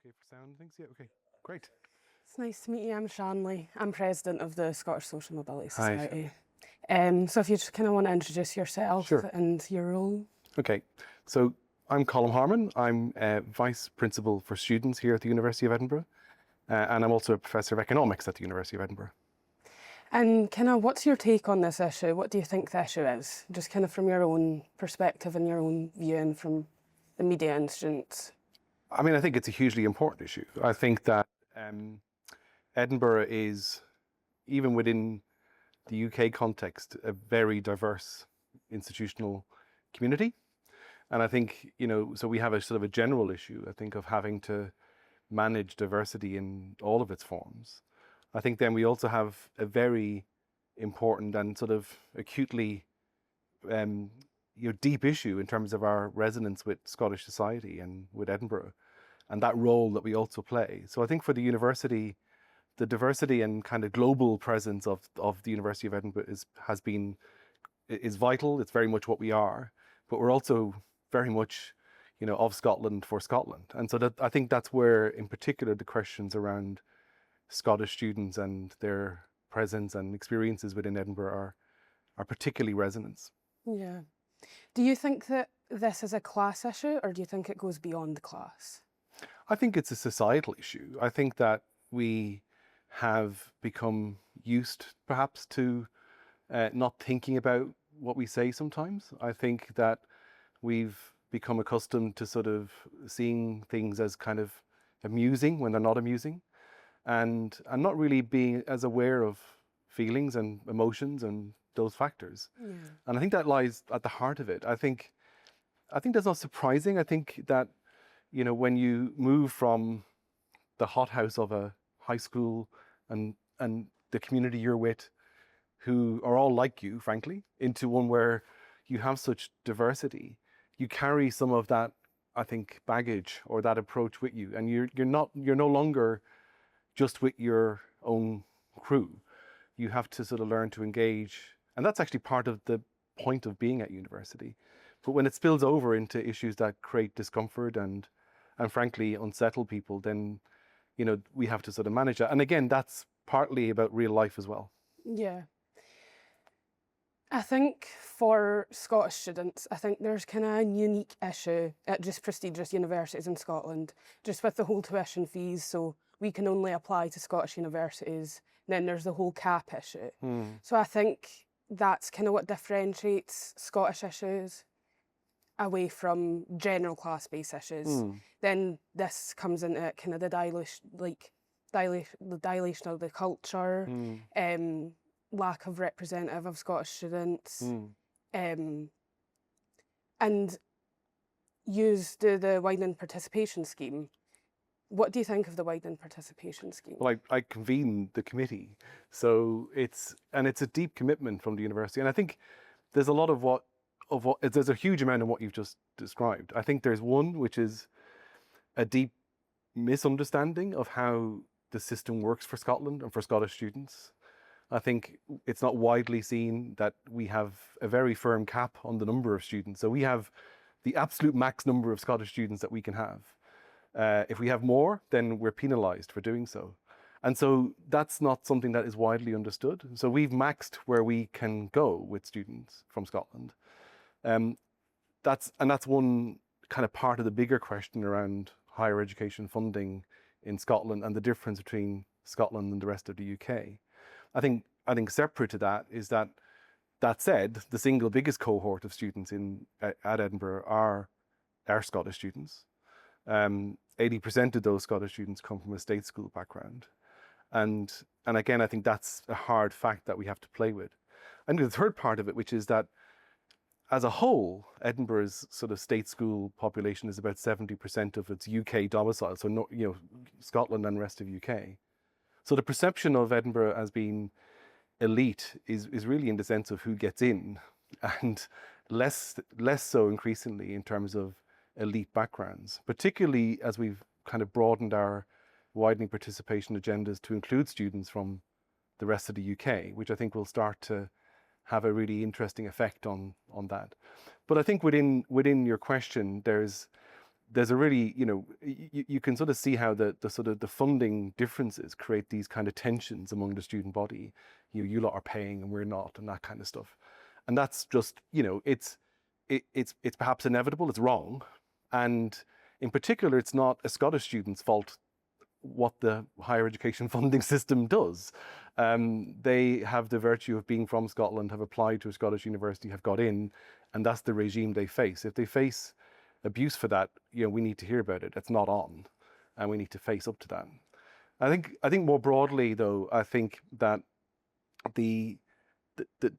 Okay for sound and things? Yeah, okay. Great. It's nice to meet you. I'm Shanley. I'm president of the Scottish Social Mobility Hi. Society. So if you just kind of want to introduce yourself Sure. and your role. Okay. So I'm Colm Harmon. I'm Vice Principal for Students here at the University of Edinburgh. And I'm also a Professor of Economics at the University of Edinburgh. And kind of what's your take on this issue? What do you think the issue is? Just kind of from your own perspective and your own view and from the media and students. I mean, I think it's a hugely important issue. I think that Edinburgh is, even within the UK context, a very diverse institutional community. And I think, so we have a sort of a general issue, I think, of having to manage diversity in all of its forms. I think then we also have a very important and sort of acutely deep issue in terms of our resonance with Scottish society and with Edinburgh and that role that we also play. So I think for the university, the diversity and kind of global presence of the University of Edinburgh is vital. It's very much what we are, but we're also very much, of Scotland for Scotland. And so I think that's where, in particular, the questions around Scottish students and their presence and experiences within Edinburgh are particularly resonant. Yeah. Do you think that this is a class issue, or do you think it goes beyond the class? I think it's a societal issue. I think that we have become used, perhaps, to not thinking about what we say sometimes. I think that we've become accustomed to sort of seeing things as kind of amusing when they're not amusing, and not really being as aware of feelings and emotions and those factors. Yeah. And I think that lies at the heart of it. I think that's not surprising. I think that, when you move from the hothouse of a high school and the community you're with, who are all like you, frankly, into one where you have such diversity, you carry some of that, I think, baggage or that approach with you, and you're no longer just with your own crew. You have to sort of learn to engage, and that's actually part of the point of being at university. But when it spills over into issues that create discomfort and frankly unsettle people, then we have to sort of manage that. And again, that's partly about real life as well. Yeah. I think for Scottish students, I think there's kind of a unique issue at just prestigious universities in Scotland, just with the whole tuition fees. So we can only apply to Scottish universities. Then there's the whole cap issue. So I think that's kind of what differentiates Scottish issues away from general class-based issues. Then this comes into kind of the dilation of the culture, lack of representative of Scottish students, and use the Widening Participation scheme. What do you think of the Widening Participation scheme? Well, I convene the committee, so it's a deep commitment from the university, and I think there's a lot of there's a huge amount of what you've just described. I think there's one which is a deep misunderstanding of how the system works for Scotland and for Scottish students. I think it's not widely seen that we have a very firm cap on the number of students. So we have the absolute max number of Scottish students that we can have. If we have more, then we're penalised for doing so. And so that's not something that is widely understood. So we've maxed where we can go with students from Scotland. That's one kind of part of the bigger question around higher education funding in Scotland and the difference between Scotland and the rest of the UK. I think separate to that is that said, the single biggest cohort of students at Edinburgh are Scottish students. 80% of those Scottish students come from a state school background. And again, I think that's a hard fact that we have to play with. And the third part of it, which is that as a whole, Edinburgh's sort of state school population is about 70% of its UK domicile, so Scotland and the rest of UK. So the perception of Edinburgh as being elite is really in the sense of who gets in, and less so increasingly in terms of elite backgrounds, particularly as we've kind of broadened our widening participation agendas to include students from the rest of the UK, which I think will start to have a really interesting effect on that. But I think within your question, there's there's a really, you can sort of see how the sort of the funding differences create these kind of tensions among the student body. You lot are paying and we're not, and that kind of stuff. And that's just, it's perhaps inevitable, it's wrong. And in particular, it's not a Scottish student's fault what the higher education funding system does. They have the virtue of being from Scotland, have applied to a Scottish university, have got in, and that's the regime they face. If they face abuse for that, we need to hear about it. It's not on, and we need to face up to that. I think more broadly, though, I think that the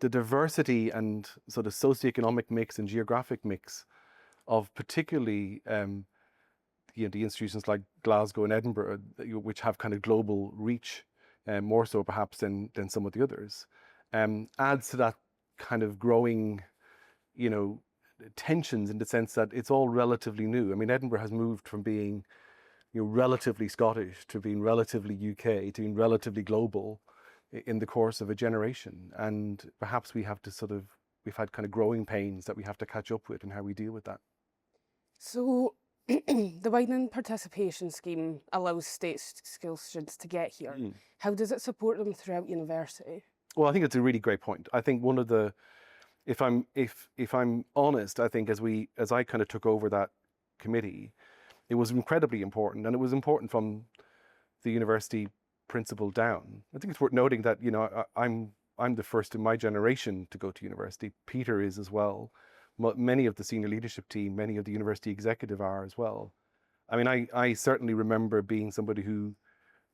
diversity and sort of socioeconomic mix and geographic mix of particularly the institutions like Glasgow and Edinburgh, which have kind of global reach, more so perhaps than some of the others, adds to that kind of growing, tensions, in the sense that it's all relatively new. I mean, Edinburgh has moved from being relatively Scottish to being relatively UK to being relatively global in the course of a generation. And perhaps we've had kind of growing pains that we have to catch up with, and how we deal with that. So the Widening Participation scheme allows state school students to get here. How does it support them throughout university? Well, I think it's a really great point. I think one of the, if I'm honest, I think as I kind of took over that committee, it was incredibly important, and it was important from the university principal down. I think it's worth noting that I'm the first in my generation to go to university. Peter is as well. Many of the senior leadership team, many of the university executive are as well. I mean, I certainly remember being somebody who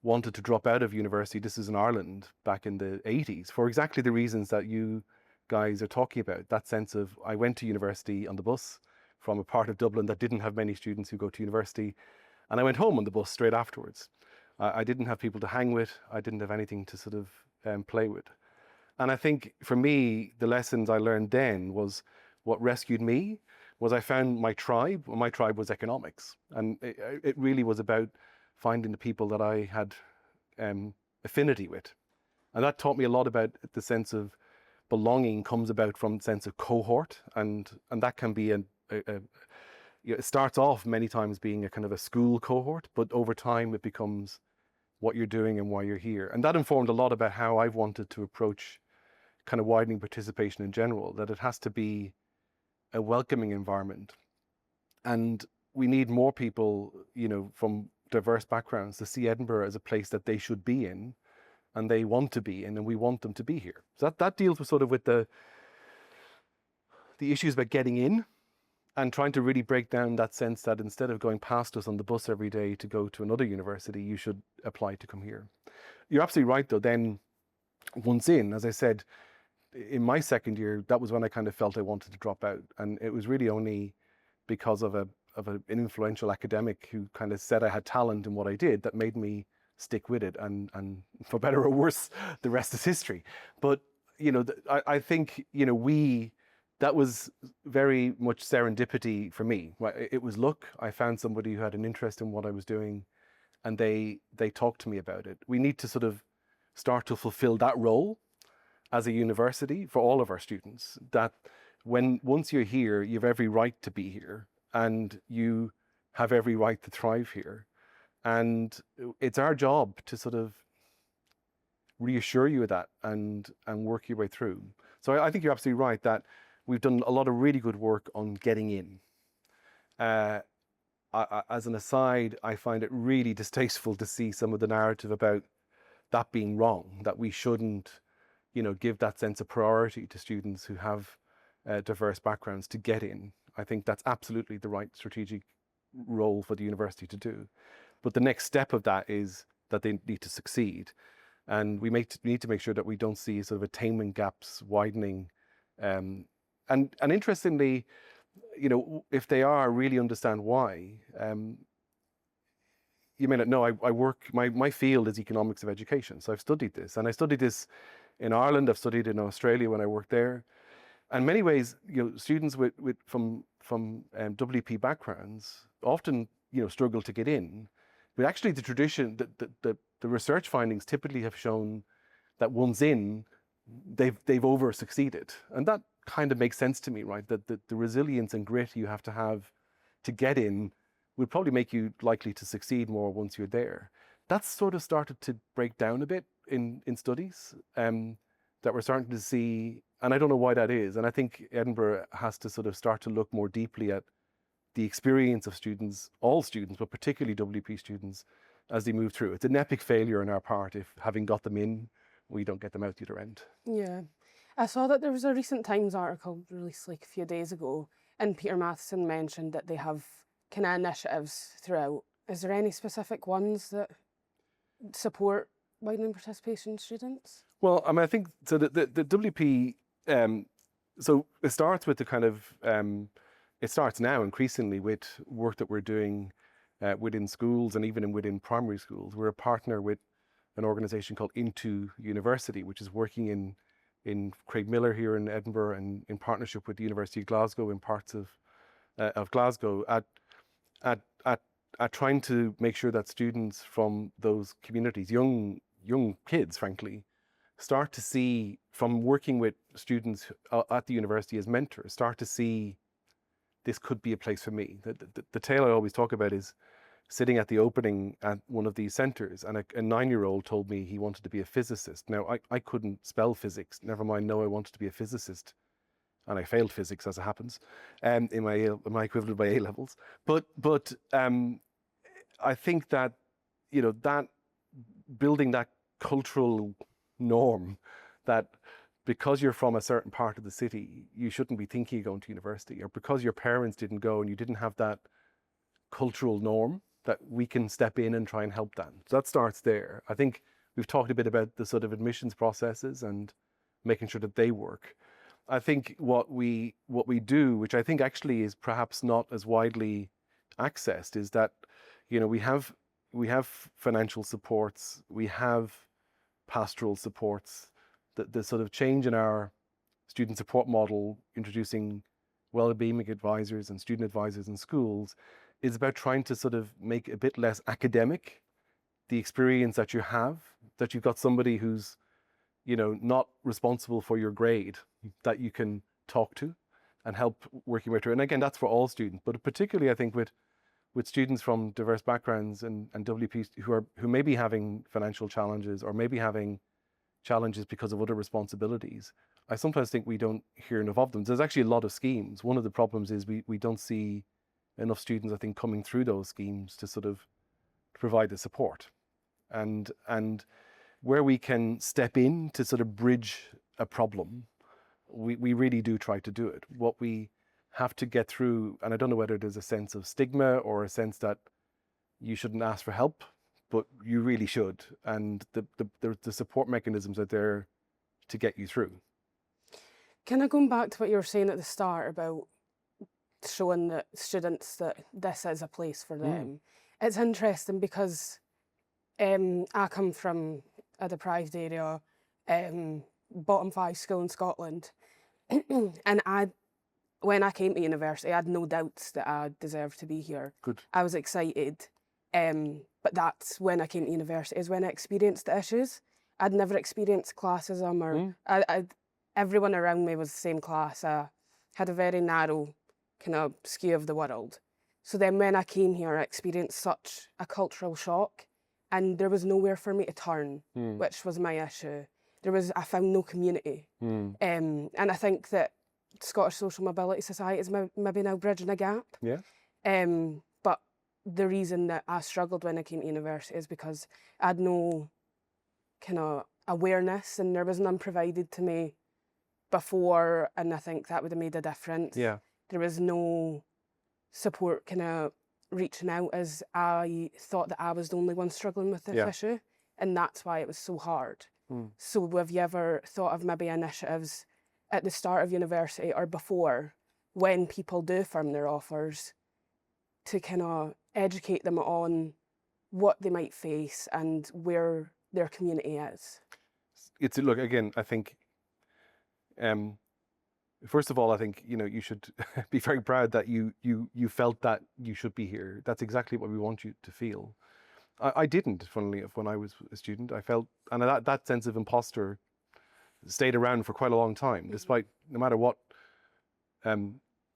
wanted to drop out of university. This is in Ireland back in the 80s, for exactly the reasons that you guys are talking about. That sense of, I went to university on the bus from a part of Dublin that didn't have many students who go to university, and I went home on the bus straight afterwards. I didn't have people to hang with. I didn't have anything to sort of play with. And I think for me, the lessons I learned then was, what rescued me was I found my tribe. Well, my tribe was economics. And it really was about finding the people that I had affinity with. And that taught me a lot about the sense of belonging comes about from the sense of cohort. And that can be it starts off many times being a kind of a school cohort, but over time it becomes what you're doing and why you're here. And that informed a lot about how I've wanted to approach kind of widening participation in general, that it has to be a welcoming environment. And we need more people, from diverse backgrounds to see Edinburgh as a place that they should be in, and they want to be in, and we want them to be here. So that deals with sort of with the issues about getting in, and trying to really break down that sense that instead of going past us on the bus every day to go to another university, you should apply to come here. You're absolutely right, though. Then once in, as I said, in my second year, that was when I kind of felt I wanted to drop out. And it was really only because of an influential academic who kind of said I had talent in what I did that made me stick with it. And for better or worse, the rest is history. But, I think, that was very much serendipity for me. It was luck. I found somebody who had an interest in what I was doing, and they talked to me about it. We need to sort of start to fulfill that role as a university for all of our students, that once you're here, you have every right to be here, and you have every right to thrive here. And it's our job to sort of reassure you of that and work your way through. So I think you're absolutely right that we've done a lot of really good work on getting in. As an aside, I find it really distasteful to see some of the narrative about that being wrong, that we shouldn't, give that sense of priority to students who have diverse backgrounds to get in. I think that's absolutely the right strategic role for the university to do. But the next step of that is that they need to succeed. And we need to make sure that we don't see sort of attainment gaps widening. And interestingly, if they are, really understand why. You may not know, I work, my field is economics of education. So I've studied this, and I studied this in Ireland. I've studied in Australia when I worked there. And in many ways, students from WP backgrounds often, struggle to get in. But actually the tradition, the research findings typically have shown that once in, they've over succeeded. And that kind of makes sense to me, right? That the resilience and grit you have to get in would probably make you likely to succeed more once you're there. That's sort of started to break down a bit in studies, that we're starting to see, and I don't know why that is. And I think Edinburgh has to sort of start to look more deeply at the experience of students, all students, but particularly WP students, as they move through. It's an epic failure on our part if, having got them in, we don't get them out the other end. Yeah. I saw that there was a recent Times article released like a few days ago, and Peter Matheson mentioned that they have kind of initiatives throughout. Is there any specific ones that support widening participation students? Well, I mean, I think so. The WP, so it starts with the kind of, it starts now increasingly with work that we're doing within schools and even within primary schools. We're a partner with an organisation called Into University, which is working in Craigmillar here in Edinburgh, and in partnership with the University of Glasgow in parts of Glasgow at trying to make sure that students from those communities, young kids, frankly, start to see, from working with students at the university as mentors, start to see this could be a place for me. The tale I always talk about is sitting at the opening at one of these centres, and a 9-year-old told me he wanted to be a physicist. Now, I couldn't spell physics, never mind know I wanted to be a physicist. And I failed physics, as it happens, in my equivalent by A-levels. But I think that, that building that cultural norm, that because you're from a certain part of the city, you shouldn't be thinking of going to university, or because your parents didn't go and you didn't have that cultural norm, that we can step in and try and help that. So that starts there. I think we've talked a bit about the sort of admissions processes and making sure that they work. I think what we do, which I think actually is perhaps not as widely accessed, is that, we have financial supports, we have pastoral supports. The sort of change in our student support model, introducing well-being advisors and student advisors in schools, is about trying to sort of make a bit less academic the experience that you have, that you've got somebody who's, not responsible for your grade, that you can talk to and help working with her. And again, that's for all students, but particularly I think with students from diverse backgrounds and WPs who may be having financial challenges, or maybe having challenges because of other responsibilities. I sometimes think we don't hear enough of them. There's actually a lot of schemes. One of the problems is we don't see enough students, I think, coming through those schemes to sort of provide the support. And where we can step in to sort of bridge a problem, we really do try to do it. What we have to get through, and I don't know whether there's a sense of stigma or a sense that you shouldn't ask for help, but you really should. And the support mechanisms are there to get you through. Kind of going back to what you were saying at the start about showing the students that this is a place for them. It's interesting because I come from a deprived area, bottom 5 school in Scotland, and when I came to university, I had no doubts that I deserved to be here. Good. I was excited, but that's when I came to university, is when I experienced the issues. I'd never experienced classism, or everyone around me was the same class. I had a very narrow kind of skew of the world. So then when I came here, I experienced such a cultural shock, and there was nowhere for me to turn, which was my issue. I found no community. And I think that Scottish Social Mobility Society is maybe now bridging a gap. Yeah. But the reason that I struggled when I came to university is because I had no kind of awareness, and there was none provided to me before, and I think that would have made a difference. Yeah. There was no support kind of reaching out, as I thought that I was the only one struggling with this issue, and that's why it was so hard. So have you ever thought of maybe initiatives at the start of university or before, when people do firm their offers, to kind of educate them on what they might face and where their community is? Look, again, I think, first of all, I think, you should be very proud that you felt that you should be here. That's exactly what we want you to feel. I didn't, funnily enough, when I was a student. I felt, and that sense of imposter stayed around for quite a long time, despite, no matter what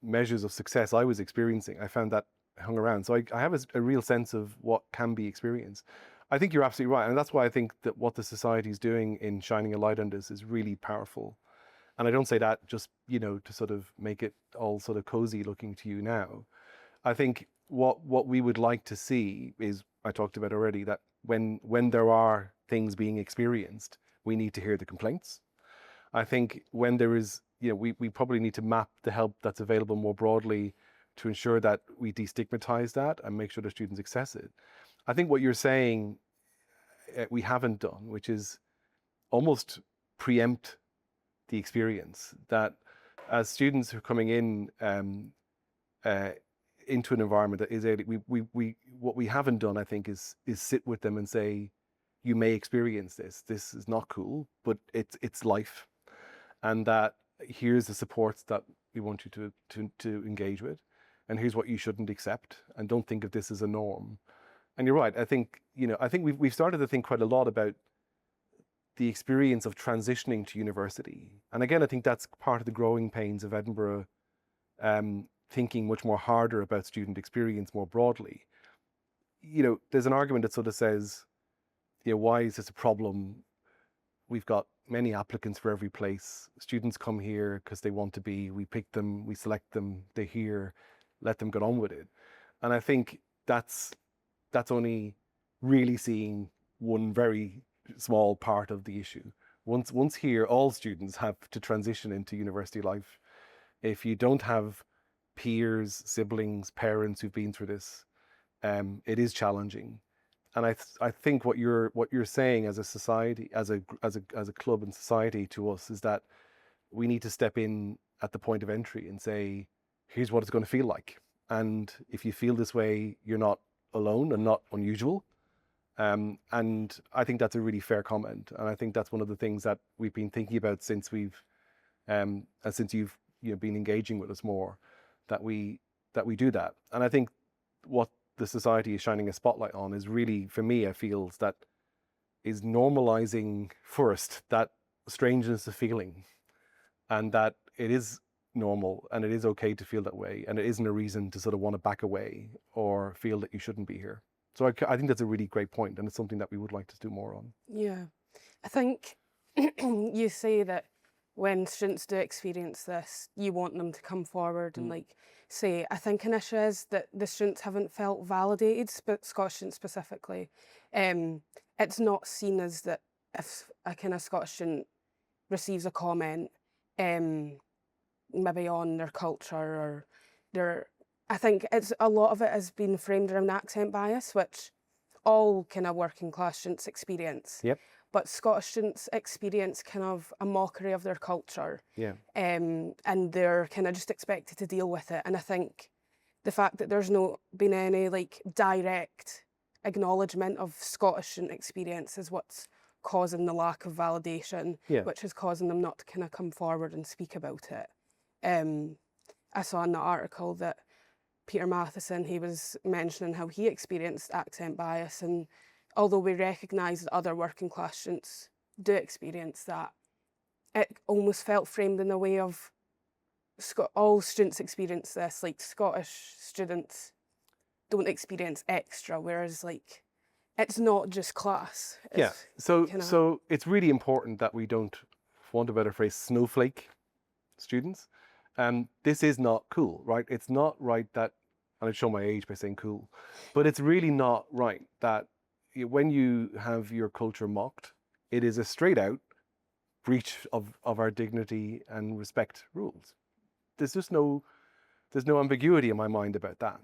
measures of success I was experiencing. I found that hung around. So I have a real sense of what can be experienced. I think you're absolutely right. And that's why I think that what the society is doing in shining a light on this is really powerful. And I don't say that just, to sort of make it all sort of cozy looking to you now. I think what we would like to see is, I talked about already, that when there are things being experienced, we need to hear the complaints. I think when there is, we probably need to map the help that's available more broadly to ensure that we destigmatize that and make sure the students access it. I think what you're saying we haven't done, which is almost preempt the experience, that as students who are coming in into an environment that is what we haven't done, I think, is sit with them and say, you may experience this. This is not cool, but it's life, and that here's the supports that we want you to engage with, and here's what you shouldn't accept, and don't think of this as a norm. And you're right. I think we've started to think quite a lot about the experience of transitioning to university. And again, I think that's part of the growing pains of Edinburgh, thinking much more harder about student experience more broadly. There's an argument that sort of says, why is this a problem? We've got many applicants for every place. Students come here because they want to be. We pick them, we select them, they're here, let them get on with it. And I think that's only really seeing one very small part of the issue. Once here, all students have to transition into university life. If you don't have peers, siblings, parents who've been through this, it is challenging. And I think what you're saying as a society, as a club and society to us, is that we need to step in at the point of entry and say, here's what it's going to feel like. And if you feel this way, you're not alone and not unusual. And I think that's a really fair comment. And I think that's one of the things that we've been thinking about since since you've been engaging with us more, that we do that. And I think what the society is shining a spotlight on is really, for me, I feel that is normalizing first that strangeness of feeling, and that it is normal and it is okay to feel that way, and it isn't a reason to sort of want to back away or feel that you shouldn't be here. So I think that's a really great point, and it's something that we would like to do more on. Yeah, I think you say that when students do experience this, you want them to come forward and say, I think an issue is that the students haven't felt validated, Scottish students specifically. It's not seen as that if a kind of Scottish student receives a comment, maybe on their culture or I think a lot of it has been framed around accent bias, which all kind of working class students experience. Yep. But Scottish students experience kind of a mockery of their culture. Yeah. And they're kind of just expected to deal with it. And I think the fact that there's not been any direct acknowledgement of Scottish student experience is what's causing the lack of validation, which is causing them not to kind of come forward and speak about it. I saw in the article that Peter Matheson, he was mentioning how he experienced accent bias, and although we recognise that other working class students do experience that, it almost felt framed in a way of all students experience this, Scottish students don't experience extra, whereas it's not just class. So it's really important that we don't, for want of a better phrase, snowflake students. This is not cool, right? It's not right that, and I'd show my age by saying cool, but it's really not right that when you have your culture mocked, it is a straight out breach of our dignity and respect rules. There's no ambiguity in my mind about that.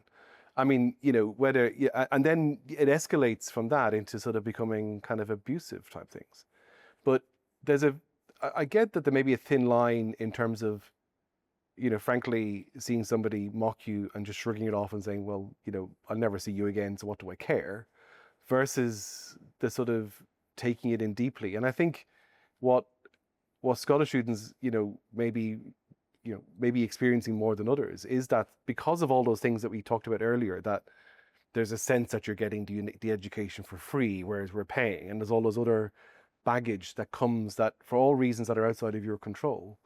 I mean, whether, and then it escalates from that into sort of becoming kind of abusive type things. But I get that there may be a thin line in terms of, frankly, seeing somebody mock you and just shrugging it off and saying, well, I'll never see you again, so what do I care? Versus the sort of taking it in deeply. And I think what Scottish students, maybe experiencing more than others is that because of all those things that we talked about earlier, that there's a sense that you're getting the education for free, whereas we're paying, and there's all those other baggage that comes that for all reasons that are outside of your control.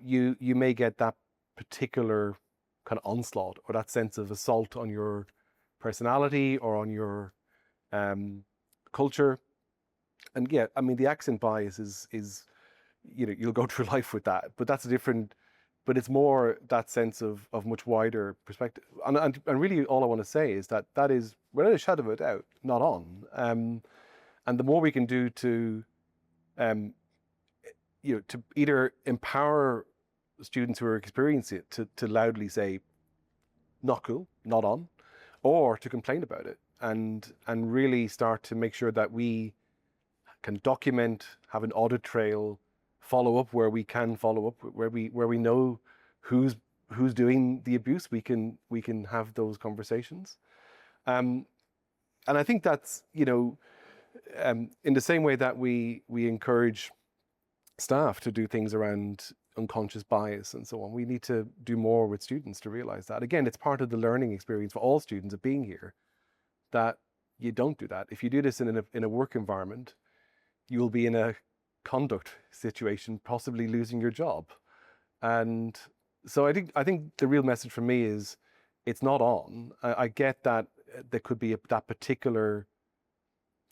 You may get that particular kind of onslaught or that sense of assault on your personality or on your culture. And yeah, I mean, the accent bias is you'll go through life with that, but that's a different. But it's more that sense of much wider perspective. And really, all I want to say is that is, without a shadow of a doubt, not on. And the more we can do to to either empower students who are experiencing it to loudly say, not cool, not on, or to complain about it and really start to make sure that we can document, have an audit trail, follow up where we can follow up, where we know who's doing the abuse, we can have those conversations. And I think that's, in the same way that we encourage staff to do things around unconscious bias and so on, we need to do more with students to realize that. Again, it's part of the learning experience for all students of being here, that you don't do that. If you do this in a work environment, you will be in a conduct situation, possibly losing your job. And so I think the real message for me is it's not on. I get that there could be that particular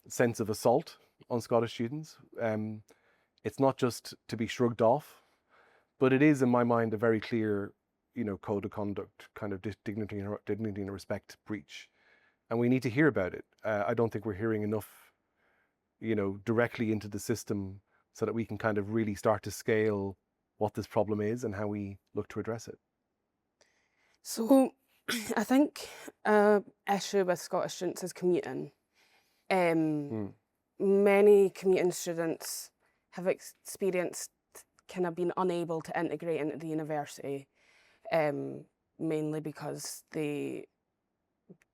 sense of assault on Scottish students. It's not just to be shrugged off, but it is, in my mind, a very clear, code of conduct, kind of dignity and respect breach. And we need to hear about it. I don't think we're hearing enough, directly into the system so that we can kind of really start to scale what this problem is and how we look to address it. So I think issue with Scottish students is commuting. Many commuting students have experienced kind of been unable to integrate into the university, mainly because they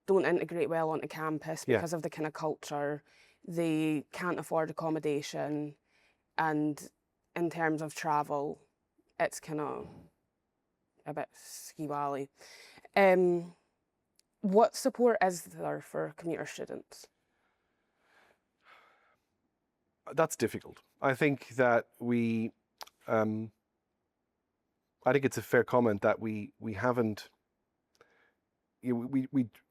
don't integrate well onto campus because of the kind of culture. They can't afford accommodation, and in terms of travel, it's kind of a bit ski-wally. What support is there for commuter students? That's difficult. I think that I think it's a fair comment that we haven't, we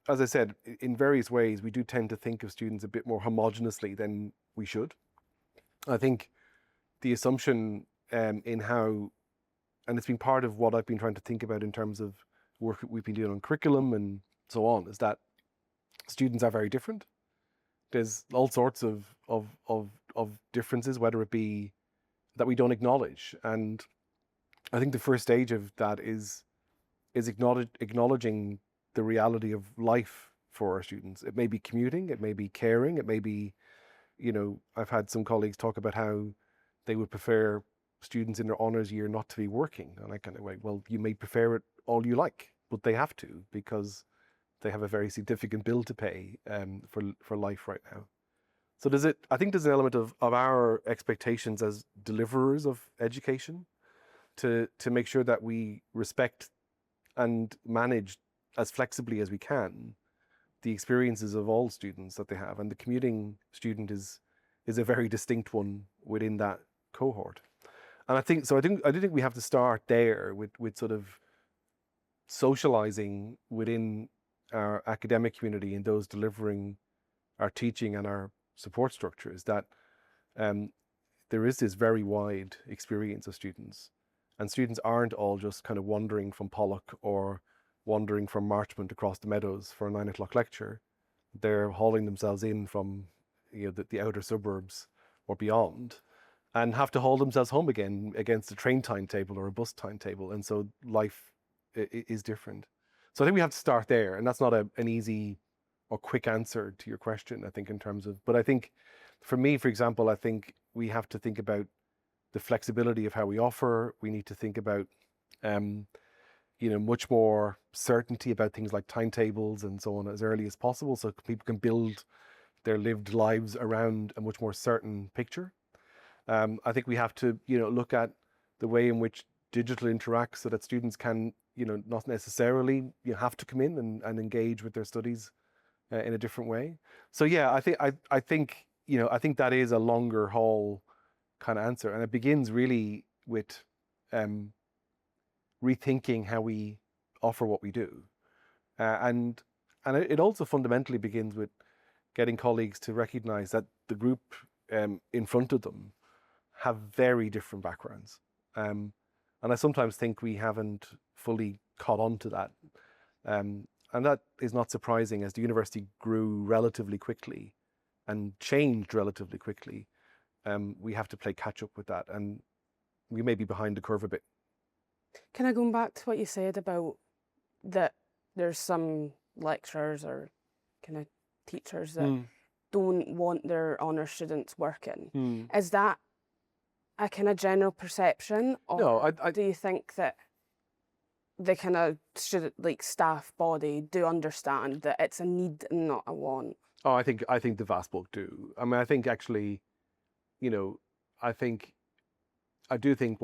as I said, in various ways, we do tend to think of students a bit more homogeneously than we should. I think the assumption in how, and it's been part of what I've been trying to think about in terms of work that we've been doing on curriculum and so on, is that students are very different. There's all sorts of differences, whether it be that we don't acknowledge. And I think the first stage of that is acknowledging the reality of life for our students. It may be commuting, it may be caring, it may be, I've had some colleagues talk about how they would prefer students in their honours year not to be working. And I kind of went, well, you may prefer it all you like, but they have to, because they have a very significant bill to pay for life right now. So I think there's an element of our expectations as deliverers of education to make sure that we respect and manage as flexibly as we can the experiences of all students that they have. And the commuting student is a very distinct one within that cohort. And I do think we have to start there with sort of socializing within our academic community and those delivering our teaching and our support structures, that there is this very wide experience of students, and students aren't all just kind of wandering from Pollock or wandering from Marchmont across the meadows for a 9 o'clock lecture. They're hauling themselves in from the outer suburbs or beyond, and have to haul themselves home again against a train timetable or a bus timetable. And so life is different. So I think we have to start there, and that's not an easy or quick answer to your question, I think, in terms of, but I think for me, for example, I think we have to think about the flexibility of how we offer. We need to think about, much more certainty about things like timetables and so on as early as possible, so people can build their lived lives around a much more certain picture. I think we have to, look at the way in which digital interacts so that students can, not necessarily have to come in and engage with their studies in a different way. So yeah, I think that is a longer haul kind of answer, and it begins really with rethinking how we offer what we do. And it also fundamentally begins with getting colleagues to recognize that the group in front of them have very different backgrounds. And I sometimes think we haven't fully caught on to that. And that is not surprising, as the university grew relatively quickly and changed relatively quickly. We have to play catch up with that, and we may be behind the curve a bit. Can I go back to what you said about that there's some lecturers or kind of teachers that don't want their honour students working? Is that a kind of general perception, or No, do you think that the kind of student, like, staff body do understand that it's a need and not a want? Oh, I think the vast bulk do. I mean, I think actually, you know, I do think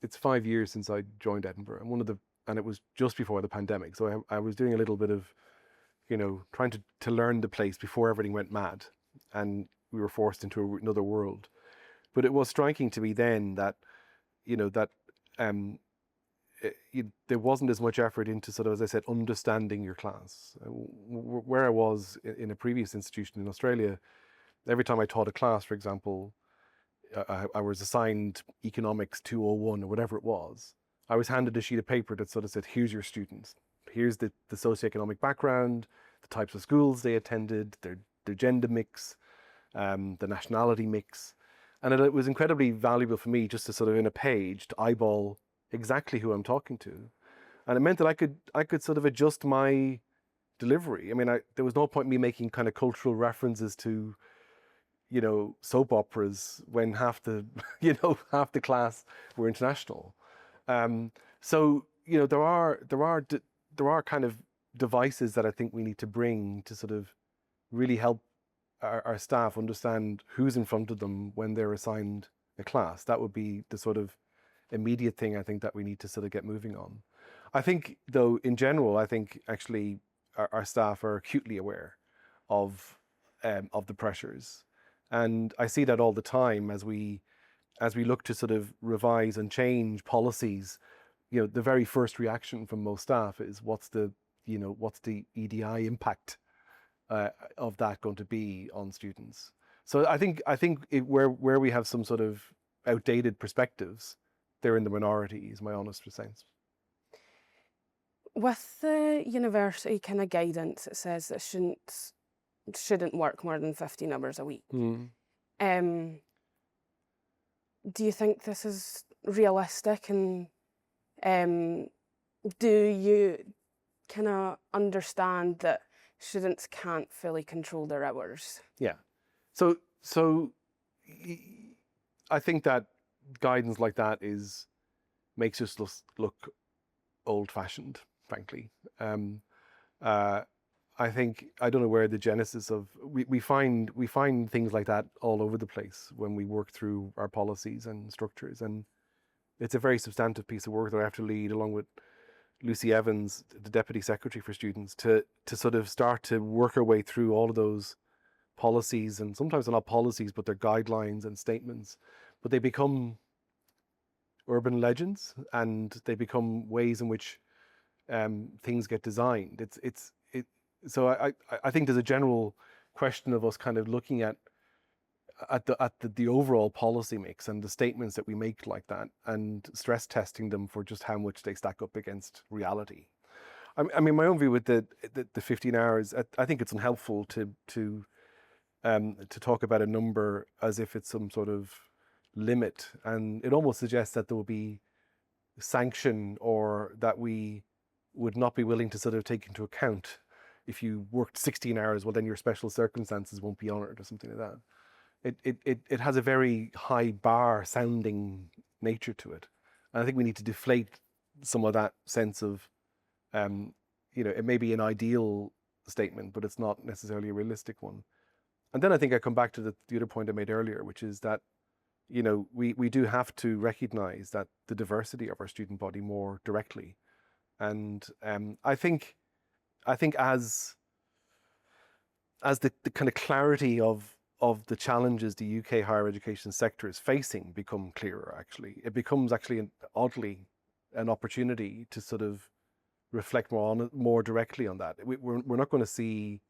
it's 5 years since I joined Edinburgh, and it was just before the pandemic. So I was doing a little bit of, trying to learn the place before everything went mad, and we were forced into another world. But it was striking to me then that, there wasn't as much effort into sort of, as I said, understanding your class. Where I was in a previous institution in Australia, every time I taught a class, for example, I was assigned Economics 201 or whatever it was. I was handed a sheet of paper that sort of said, here's your students. Here's the socioeconomic background, the types of schools they attended, their gender mix, the nationality mix. And it was incredibly valuable for me just to sort of, in a page, to eyeball exactly who I'm talking to. And it meant that I could sort of adjust my delivery. I mean, there was no point in me making kind of cultural references to, soap operas when half the class were international. So, there are kind of devices that I think we need to bring to sort of really help our staff understand who's in front of them when they're assigned a class. That would be the sort of immediate thing I think that we need to sort of get moving on. I think, though, in general, I think actually our staff are acutely aware of the pressures. And I see that all the time as we look to sort of revise and change policies. The very first reaction from most staff is, what's the EDI impact of that going to be on students? So I think where we have some sort of outdated perspectives, they're in the minority, is my honest sense. With the university kind of guidance, it says that students shouldn't work more than 15 hours a week. Do you think this is realistic, and do you kind of understand that students can't fully control their hours? Yeah. So I think that guidance like that makes us look old-fashioned, frankly. I think, I don't know where the genesis of, we find things like that all over the place when we work through our policies and structures, and it's a very substantive piece of work that I have to lead along with Lucy Evans, the Deputy Secretary for Students, to sort of start to work our way through all of those policies, and sometimes they're not policies, but they're guidelines and statements, but they become urban legends, and they become ways in which things get designed. So I think there's a general question of us kind of looking at the overall policy mix and the statements that we make like that, and stress testing them for just how much they stack up against reality. I mean, my own view with the 15 hours, I think it's unhelpful to talk about a number as if it's some sort of limit, and it almost suggests that there will be sanction, or that we would not be willing to sort of take into account, if you worked 16 hours, well, then your special circumstances won't be honoured, or something like that. It has a very high bar sounding nature to it. And I think we need to deflate some of that sense of, it may be an ideal statement, but it's not necessarily a realistic one. And then I think I come back to the other point I made earlier, which is that, we do have to recognise that the diversity of our student body more directly. And I think as the kind of clarity of the challenges the UK higher education sector is facing become clearer, actually, it becomes actually oddly an opportunity to sort of reflect more directly on that. We're not going to see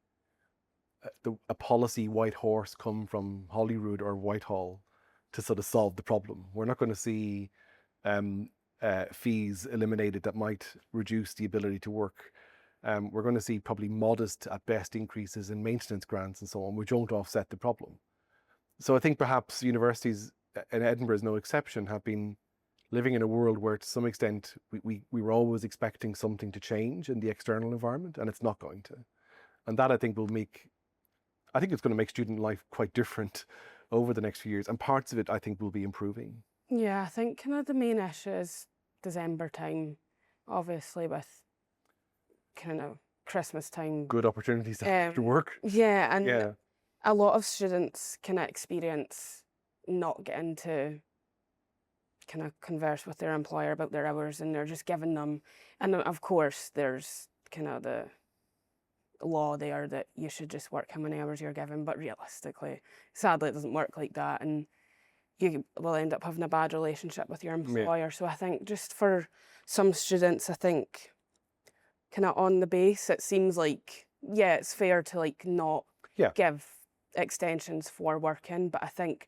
a policy white horse come from Holyrood or Whitehall to sort of solve the problem. We're not going to see fees eliminated that might reduce the ability to work. We're going to see probably modest at best increases in maintenance grants and so on, which won't offset the problem. So I think perhaps universities, and Edinburgh is no exception, have been living in a world where to some extent we were always expecting something to change in the external environment, and it's not going to. And that I think it's going to make student life quite different over the next few years. And parts of it I think will be improving. Yeah, I think kind of the main issue is December time, obviously with kind of Christmas time. Good opportunities after work. Yeah, and Yeah. a lot of students kind of experience not getting to kind of converse with their employer about their hours, and they're just giving them, and of course there's kind of the law there that you should just work how many hours you're given, but realistically, sadly, it doesn't work like that, and you will end up having a bad relationship with your employer. Yeah. So I think just for some students, I think kind of on the base, it seems like, yeah, it's fair to like not give extensions for working, but I think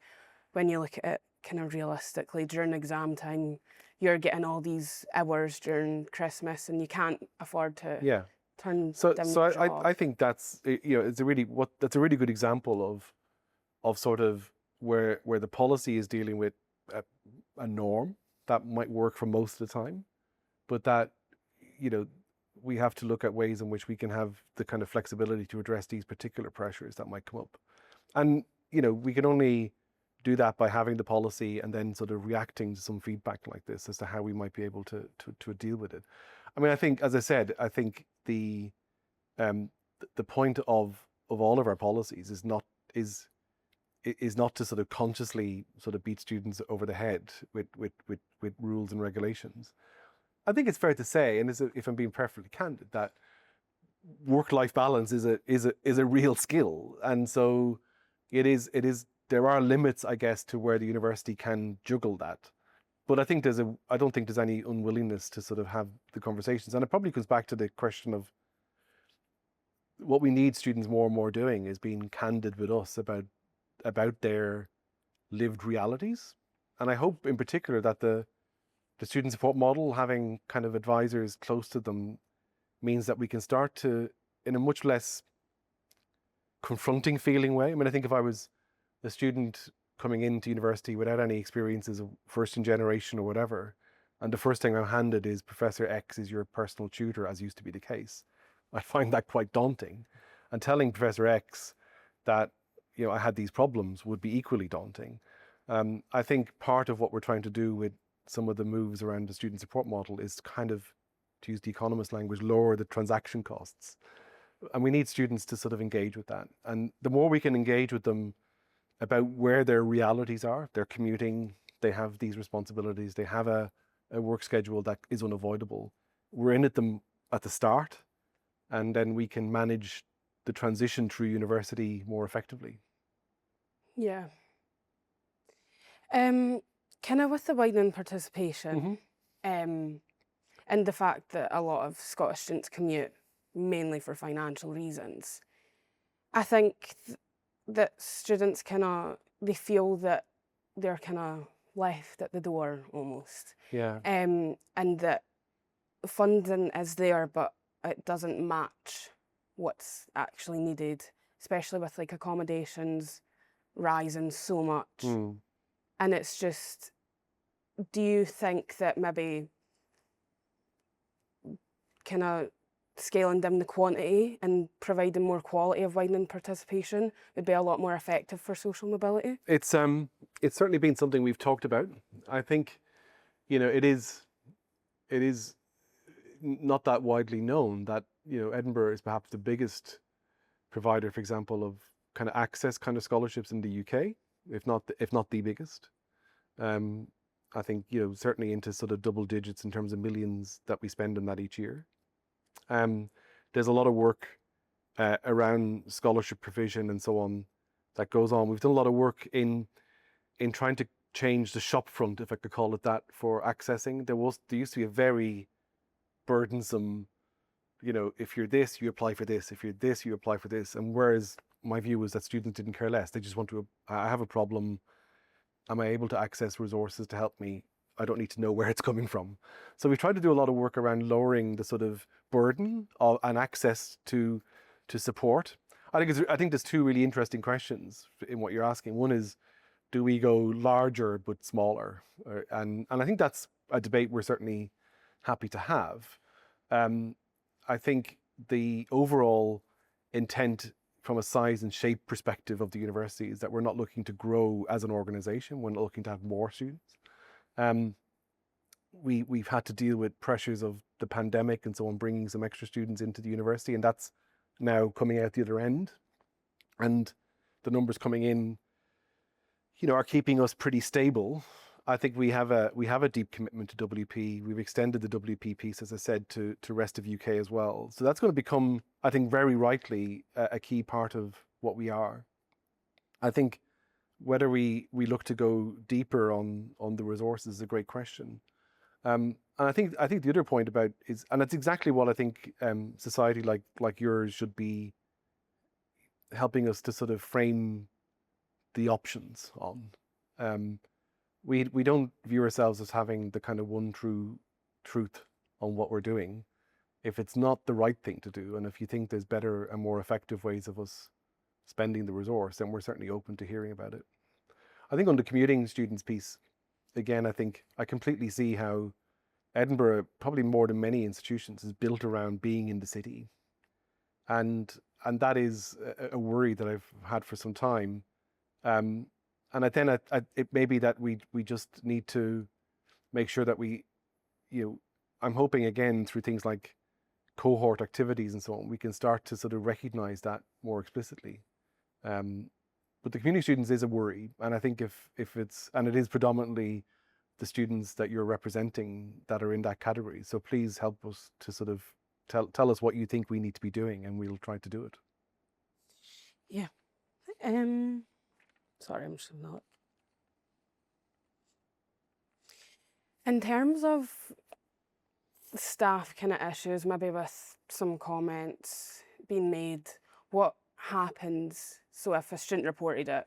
when you look at it kind of realistically, during exam time, you're getting all these hours during Christmas, and you can't afford to turn down your job. I think that's, it's a really good example of sort of where the policy is dealing with a norm that might work for most of the time, but that we have to look at ways in which we can have the kind of flexibility to address these particular pressures that might come up. And we can only do that by having the policy and then sort of reacting to some feedback like this as to how we might be able to deal with it. I mean, I think, as I said, I think the point of all of our policies is not to sort of consciously sort of beat students over the head with rules and regulations. I think it's fair to say, and if I'm being perfectly candid, that work-life balance is a real skill, and so it is. There are limits, I guess, to where the university can juggle that. But I think I don't think there's any unwillingness to sort of have the conversations, and it probably comes back to the question of what we need students more and more doing is being candid with us about their lived realities. And I hope in particular that the student support model, having kind of advisors close to them, means that we can start to, in a much less confronting feeling way. I mean, I think if I was a student coming into university without any experiences of first in generation or whatever, and the first thing I'm handed is Professor X is your personal tutor, as used to be the case, I find that quite daunting. And telling Professor X that I had these problems would be equally daunting. I think part of what we're trying to do with some of the moves around the student support model is kind of, to use the economist language, lower the transaction costs. And we need students to sort of engage with that. And the more we can engage with them about where their realities are, they're commuting, they have these responsibilities, they have a work schedule that is unavoidable. We're in at them at the start, and then we can manage the transition through university more effectively. Yeah. Kind of with the widening participation, and the fact that a lot of Scottish students commute mainly for financial reasons, I think that students they feel that they're kind of left at the door almost. Yeah. And that funding is there, but it doesn't match what's actually needed, especially with like accommodations rising so much. And it's just, do you think that maybe kind of scaling down the quantity and providing more quality of widening participation would be a lot more effective for social mobility? It's certainly been something we've talked about. I think, it is not that widely known that, Edinburgh is perhaps the biggest provider, for example, of kind of access kind of scholarships in the UK, if not the biggest. I think, certainly into sort of double digits in terms of millions that we spend on that each year. There's a lot of work around scholarship provision and so on that goes on. We've done a lot of work in trying to change the shop front, if I could call it that, for accessing. There used to be a very burdensome you know, if you're this, you apply for this. If you're this, you apply for this. And whereas my view was that students didn't care less. They just want to, I have a problem. Am I able to access resources to help me? I don't need to know where it's coming from. So we tried to do a lot of work around lowering the sort of burden of, and access to support. I think there's two really interesting questions in what you're asking. One is, do we go larger but smaller? And I think that's a debate we're certainly happy to have. I think the overall intent from a size and shape perspective of the university is that we're not looking to grow as an organization. We're not looking to have more students. We've had to deal with pressures of the pandemic and so on, bringing some extra students into the university, and that's now coming out the other end. And the numbers coming in, you know, are keeping us pretty stable. I think we have a deep commitment to WP. We've extended the WP piece, as I said, to rest of UK as well. So that's going to become, I think, very rightly a key part of what we are. I think whether we look to go deeper on the resources is a great question. And I think the other point about is, and it's exactly what I think society like yours should be helping us to sort of frame the options on. We don't view ourselves as having the kind of one true truth on what we're doing. If it's not the right thing to do, and if you think there's better and more effective ways of us spending the resource, then we're certainly open to hearing about it. I think on the commuting students piece, again, I think I completely see how Edinburgh, probably more than many institutions, is built around being in the city. And that is a worry that I've had for some time. And it may be that we just need to make sure that we, you know, I'm hoping again through things like cohort activities and so on, we can start to sort of recognize that more explicitly. But the community students is a worry. And I think if it's, and it is predominantly the students that you're representing that are in that category. So please help us to sort of tell us what you think we need to be doing, and we'll try to do it. Yeah. Sorry, I'm just not. In terms of staff kind of issues, maybe with some comments being made, what happens? So if a student reported it,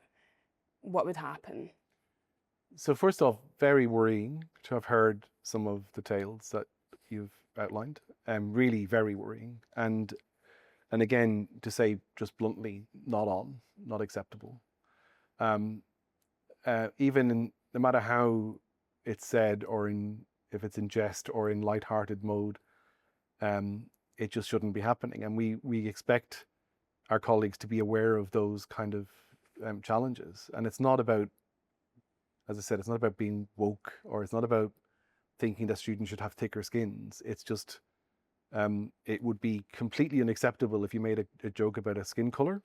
what would happen? So first off, very worrying to have heard some of the tales that you've outlined. Really very worrying. And again, to say just bluntly, not acceptable. Even no matter how it's said, or if it's in jest or in light-hearted mode, it just shouldn't be happening. And we expect our colleagues to be aware of those kind of challenges. And it's not about, as I said, it's not about being woke, or it's not about thinking that students should have thicker skins. It's just, it would be completely unacceptable if you made a joke about a skin color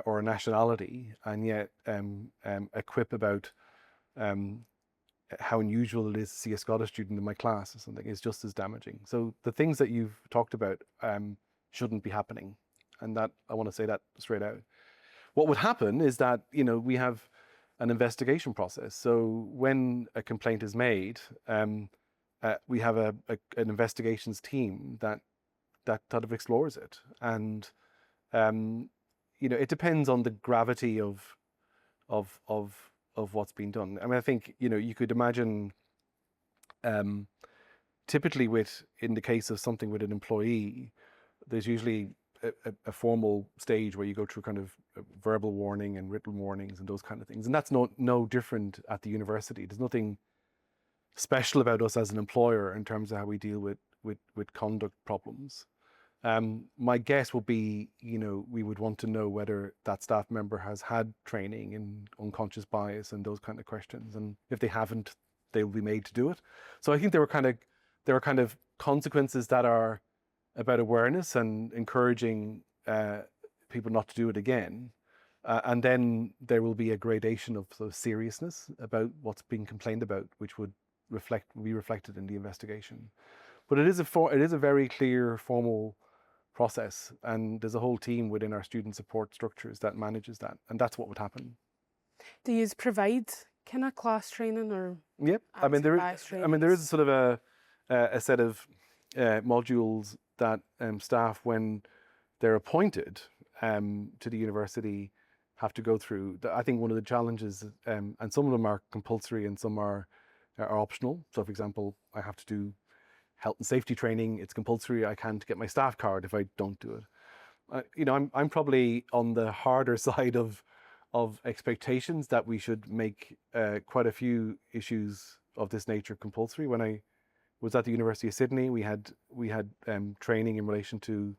or a nationality, and yet a quip about how unusual it is to see a Scottish student in my class or something is just as damaging. So the things that you've talked about shouldn't be happening, and that I want to say that straight out. What would happen is that, you know, we have an investigation process. So when a complaint is made, we have an investigations team that sort of explores it, and you know, it depends on the gravity of what's been done. I mean, I think, you know, you could imagine, typically in the case of something with an employee, there's usually a formal stage where you go through kind of verbal warning and written warnings and those kind of things. And that's no different at the university. There's nothing special about us as an employer in terms of how we deal with conduct problems. My guess would be, you know, we would want to know whether that staff member has had training in unconscious bias and those kind of questions. And if they haven't, they will be made to do it. So I think there are kind of consequences that are about awareness and encouraging people not to do it again. And then there will be a gradation of sort of seriousness about what's being complained about, which would be reflected in the investigation. But it is a very clear, formal process, and there's a whole team within our student support structures that manages that, and that's what would happen. Do you provide kind of class training or? Yep. I mean, there is a sort of a set of modules that staff, when they're appointed to the university, have to go through. I think one of the challenges, and some of them are compulsory and some are optional. So, for example, I have to do health and safety training. It's compulsory. I can't get my staff card if I don't do it. I'm probably on the harder side of expectations that we should make quite a few issues of this nature compulsory. When I was at the University of Sydney, we had training in relation to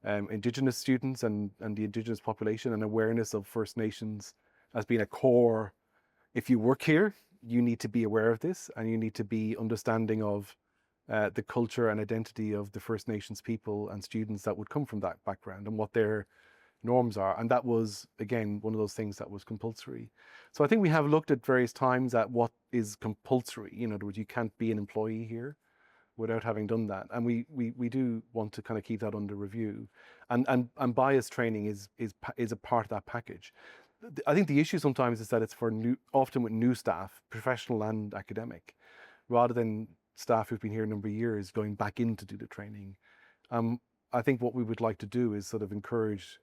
Indigenous students and the Indigenous population, and awareness of First Nations as being a core. If you work here, you need to be aware of this, and you need to be understanding of the culture and identity of the First Nations people and students that would come from that background and what their norms are. And that was, again, one of those things that was compulsory. So I think we have looked at various times at what is compulsory. In other words, you can't be an employee here without having done that. And we do want to kind of keep that under review. And bias training is a part of that package. I think the issue sometimes is that it's for often with new staff, professional and academic, rather than staff who've been here a number of years going back in to do the training. I think what we would like to do is sort of encourage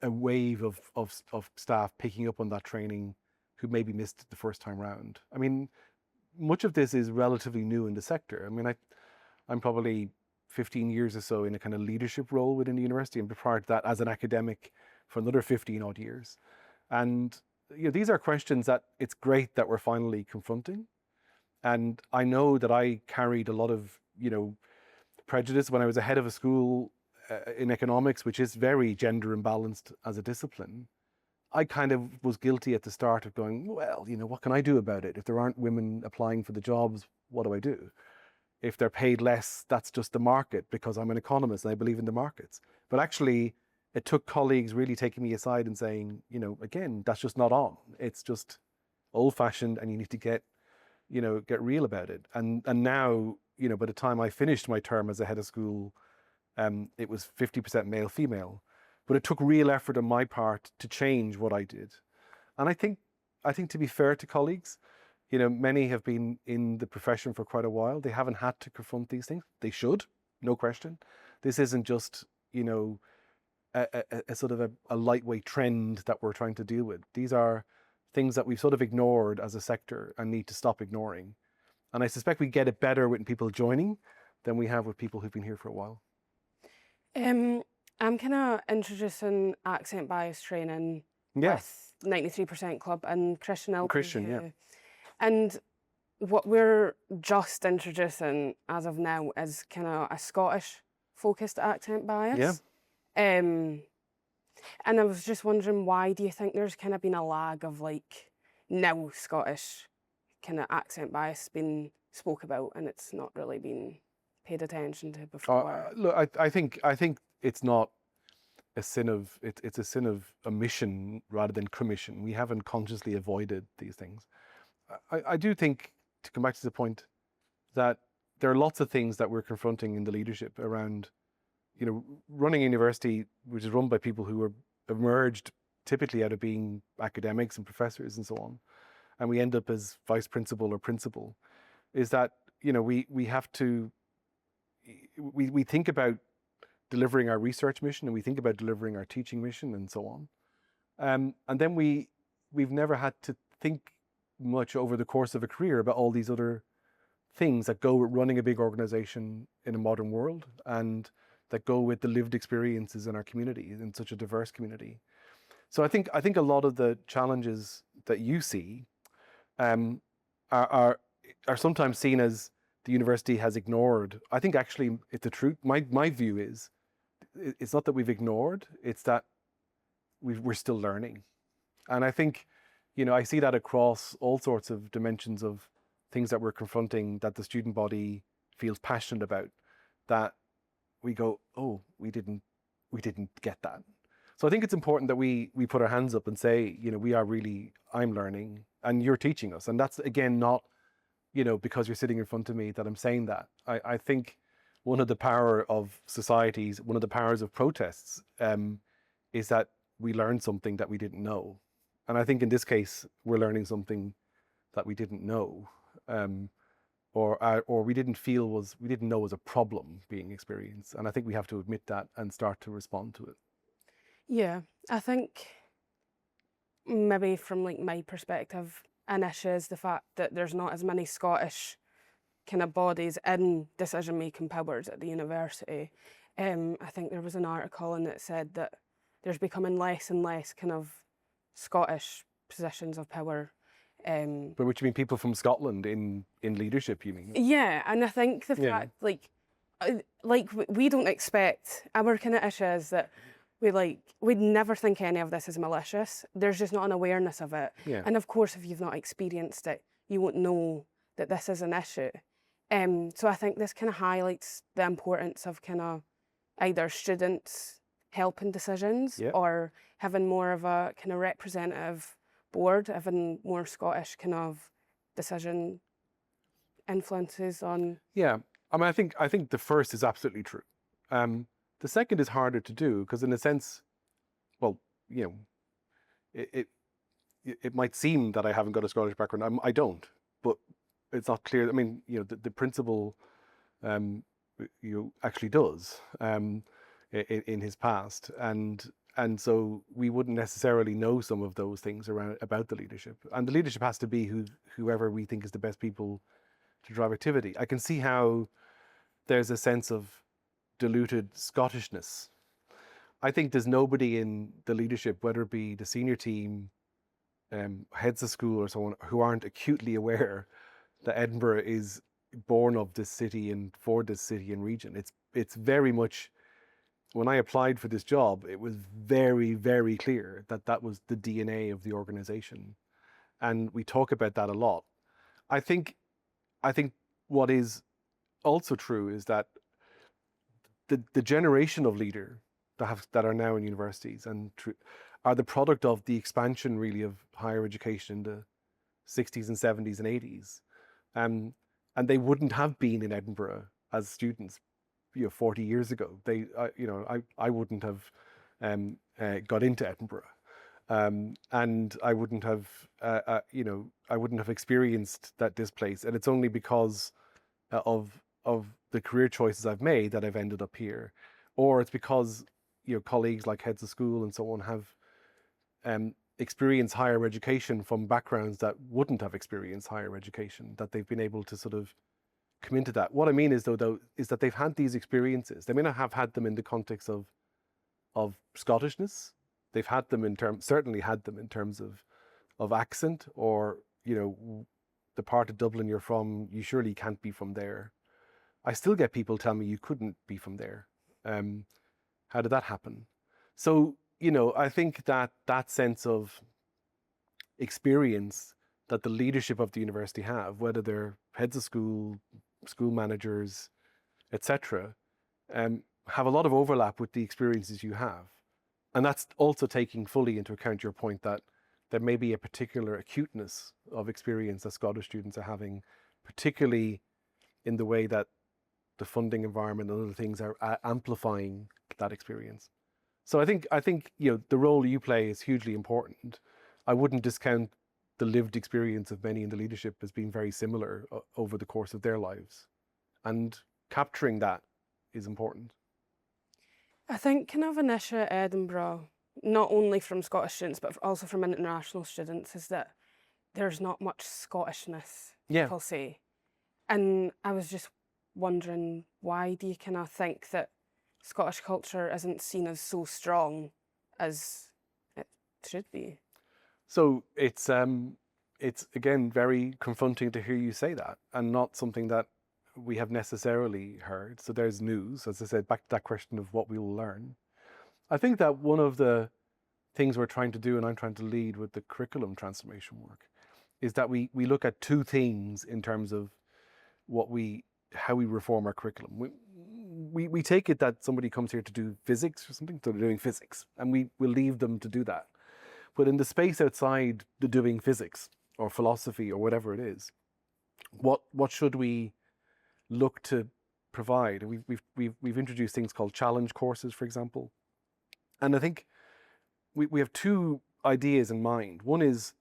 a wave of staff picking up on that training who maybe missed it the first time round. I mean, much of this is relatively new in the sector. I mean, I'm probably 15 years or so in a kind of leadership role within the university, and prior to that as an academic for another 15 odd years. And these are questions that it's great that we're finally confronting. And I know that I carried a lot of, prejudice when I was a head of a school in economics, which is very gender imbalanced as a discipline. I kind of was guilty at the start of going, well, what can I do about it? If there aren't women applying for the jobs, what do I do? If they're paid less, that's just the market, because I'm an economist and I believe in the markets. But actually, it took colleagues really taking me aside and saying, again, that's just not on. It's just old fashioned, and you need to get real about it. And now, by the time I finished my term as a head of school, it was 50% male, female. But it took real effort on my part to change what I did. And I think to be fair to colleagues, many have been in the profession for quite a while. They haven't had to confront these things. They should, no question. This isn't just, a sort of a lightweight trend that we're trying to deal with. These are things that we've sort of ignored as a sector and need to stop ignoring. And I suspect we get it better with people joining than we have with people who've been here for a while. I'm kind of introducing accent bias training with 93% Club and Christian LP. Christian, yeah. And what we're just introducing as of now is kind of a Scottish focused accent bias. Yeah. And I was just wondering, why do you think there's kind of been a lag of now Scottish kind of accent bias being spoke about and it's not really been paid attention to before? Look, I think it's not a sin of it's a sin of omission rather than commission. We haven't consciously avoided these things. I do think, to come back to the point, that there are lots of things that we're confronting in the leadership around, running a university which is run by people who are emerged typically out of being academics and professors and so on, and we end up as vice principal or principal, is that we have to we think about delivering our research mission, and we think about delivering our teaching mission and so on, and then we've never had to think much over the course of a career about all these other things that go with running a big organization in a modern world, and that go with the lived experiences in our community, in such a diverse community. So I think a lot of the challenges that you see are sometimes seen as the university has ignored. I think actually it's the truth. My view is, it's not that we've ignored, it's that we're still learning. And I think, I see that across all sorts of dimensions of things that we're confronting, that the student body feels passionate about, that we go, oh, we didn't get that. So I think it's important that we put our hands up and say, I'm learning and you're teaching us. And that's, again, not, because you're sitting in front of me that I'm saying that. I think one of the power of societies, one of the powers of protests, is that we learn something that we didn't know. And I think in this case, we're learning something that we didn't know. or we didn't know was a problem being experienced. And I think we have to admit that and start to respond to it. Yeah, I think maybe from like my perspective, an issue is the fact that there's not as many Scottish kind of bodies in decision-making powers at the university. I think there was an article and it said that there's becoming less and less kind of Scottish positions of power. But which you mean people from Scotland in leadership, you mean? Yeah, and I think the Yeah. fact we don't expect our kind of issue is that we'd never think any of this is malicious. There's just not an awareness of it. Yeah. And of course, if you've not experienced it, you won't know that this is an issue. So I think this kind of highlights the importance of kind of either students helping decisions Yeah. or having more of a kind of representative board, having more Scottish kind of decision influences on. Yeah. I mean, I think the first is absolutely true. The second is harder to do because, in a sense, well, you know, it might seem that I haven't got a Scottish background. I don't, but it's not clear. I mean, you know, the principal, actually does in his past, and so we wouldn't necessarily know some of those things about the leadership, and the leadership has to be whoever we think is the best people to drive activity. I can see how there's a sense of diluted Scottishness. I think there's nobody in the leadership, whether it be the senior team, heads of school or so on, who aren't acutely aware that Edinburgh is born of this city and for this city and region. It's very much, when I applied for this job, it was very, very clear that that was the DNA of the organization. And we talk about that a lot. I think what is also true is that the generation of leader that are now in universities and are the product of the expansion really of higher education in the 60s and 70s and 80s. And they wouldn't have been in Edinburgh as students, 40 years ago. I wouldn't have got into Edinburgh, and I wouldn't have, I wouldn't have experienced this place. And it's only because of the career choices I've made that I've ended up here, or it's because colleagues like heads of school and so on have experienced higher education from backgrounds that wouldn't have experienced higher education, that they've been able to sort of come into that. What I mean is though is that they've had these experiences. They may not have had them in the context of Scottishness. They've had them certainly had them in terms of accent, or the part of Dublin you're from, you surely can't be from there. I still get people tell me you couldn't be from there. How did that happen? So, I think that sense of experience that the leadership of the university have, whether they're heads of school, school managers, etc., have a lot of overlap with the experiences you have. And that's also taking fully into account your point that there may be a particular acuteness of experience that Scottish students are having, particularly in the way that the funding environment and other things are amplifying that experience. So I think the role you play is hugely important. I wouldn't discount the lived experience of many in the leadership as being very similar over the course of their lives, and capturing that is important. I think kind of an issue at Edinburgh, not only from Scottish students but also from international students, is that there's not much Scottishness, I'll say. And I was just wondering, why do you kind of think that Scottish culture isn't seen as so strong as it should be? So it's again very confronting to hear you say that, and not something that we have necessarily heard. So there's news, as I said, back to that question of what we will learn. I think that one of the things we're trying to do, and I'm trying to lead with the curriculum transformation work, is that we look at two things in terms of how we reform our curriculum. We take it that somebody comes here to do physics or something, so they're doing physics, and we will leave them to do that. But in the space outside the doing physics or philosophy or whatever it is, what should we look to provide? We've introduced things called challenge courses, for example, and I think we have two ideas in mind. One is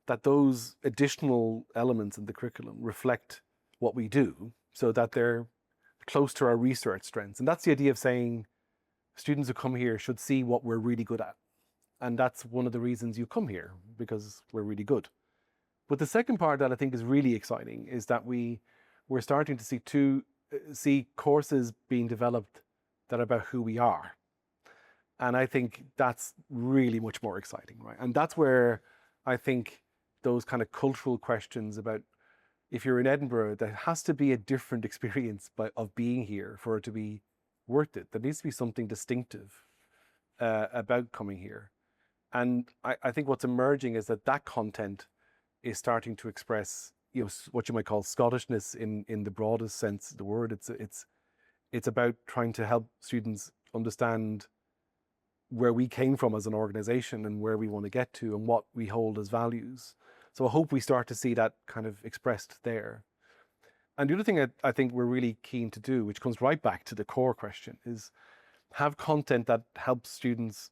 that those additional elements in the curriculum reflect what we do so that they're close to our research strengths. And that's the idea of saying students who come here should see what we're really good at. And that's one of the reasons you come here, because we're really good. But the second part that I think is really exciting is that we're starting to see courses being developed that are about who we are. And I think that's really much more exciting, right? And that's where I think those kind of cultural questions about, if you're in Edinburgh, there has to be a different experience of being here for it to be worth it. There needs to be something distinctive about coming here. And I think what's emerging is that content is starting to express, what you might call Scottishness in the broadest sense of the word. It's about trying to help students understand where we came from as an organization and where we want to get to and what we hold as values. So I hope we start to see that kind of expressed there. And the other thing I think we're really keen to do, which comes right back to the core question, is have content that helps students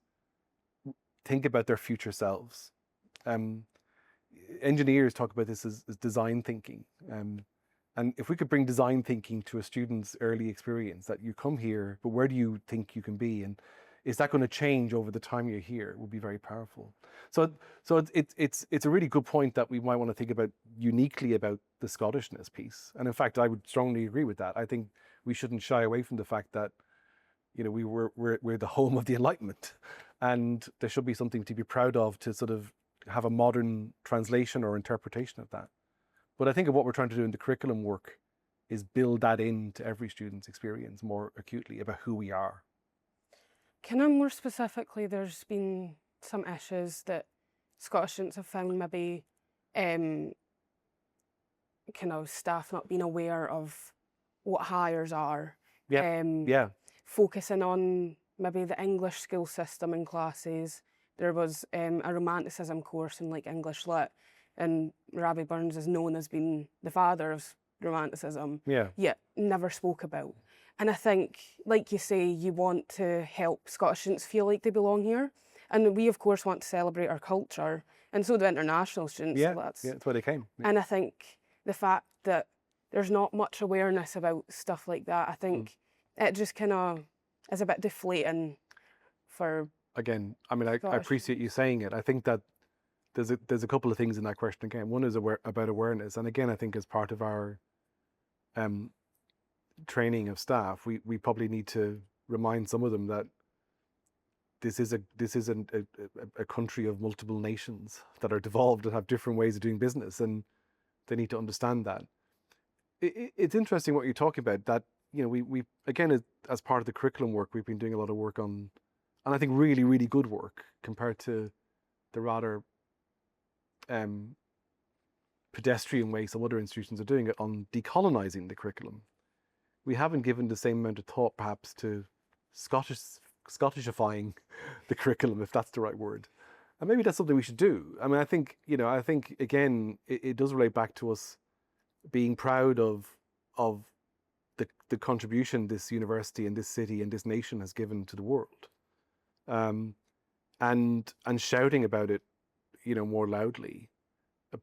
think about their future selves. Engineers talk about this as design thinking. And if we could bring design thinking to a student's early experience, that you come here, but where do you think you can be? And is that going to change over the time you're here? It would be very powerful. So it's a really good point that we might want to think about uniquely about the Scottishness piece. And in fact, I would strongly agree with that. I think we shouldn't shy away from the fact that, we're the home of the Enlightenment, and there should be something to be proud of to sort of have a modern translation or interpretation of that. But I think of what we're trying to do in the curriculum work is build that into every student's experience more acutely about who we are. Kind of more specifically, there's been some issues that Scottish students have found, maybe kind of staff not being aware of what hires are. Yeah. Focusing on maybe the English school system in classes. There was a romanticism course in English Lit, and Ravi Burns is known as being the father of romanticism, yet never spoke about. And I think, like you say, you want to help Scottish students feel like they belong here. And we, of course, want to celebrate our culture, and so do international students. Yeah, so that's why they came. Yeah. And I think the fact that there's not much awareness about stuff like that, I think it just kind of is a bit deflating for... Again, I mean, I appreciate you saying it. I think that there's a couple of things in that question again. One is about awareness. And again, I think as part of our training of staff, we probably need to remind some of them that this is a country of multiple nations that are devolved and have different ways of doing business, and they need to understand that. It's interesting what you're talking about, that we again, as part of the curriculum work, we've been doing a lot of work on, and I think really, really good work compared to the rather pedestrian way some other institutions are doing it, on decolonizing the curriculum. We haven't given the same amount of thought perhaps to Scottishifying the curriculum, if that's the right word. And maybe that's something we should do. I mean, I think again, it does relate back to us being proud of the contribution this university and this city and this nation has given to the world, and shouting about it, more loudly,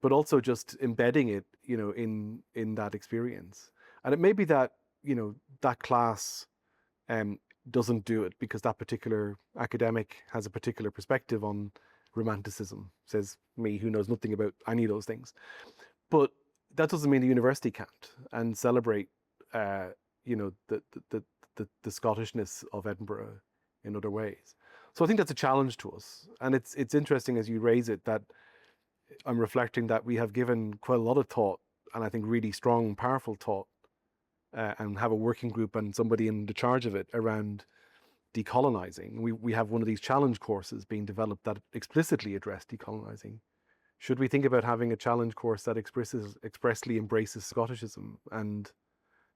but also just embedding it, in that experience. And it may be that that class doesn't do it because that particular academic has a particular perspective on romanticism, says me, who knows nothing about any of those things. But that doesn't mean the university can't and celebrate the Scottishness of Edinburgh in other ways. So I think that's a challenge to us. And it's interesting as you raise it, that I'm reflecting that we have given quite a lot of thought, and I think really strong, powerful thought, and have a working group and somebody in the charge of it around decolonizing. We have one of these challenge courses being developed that explicitly address decolonizing. Should we think about having a challenge course that expressly embraces Scottishism and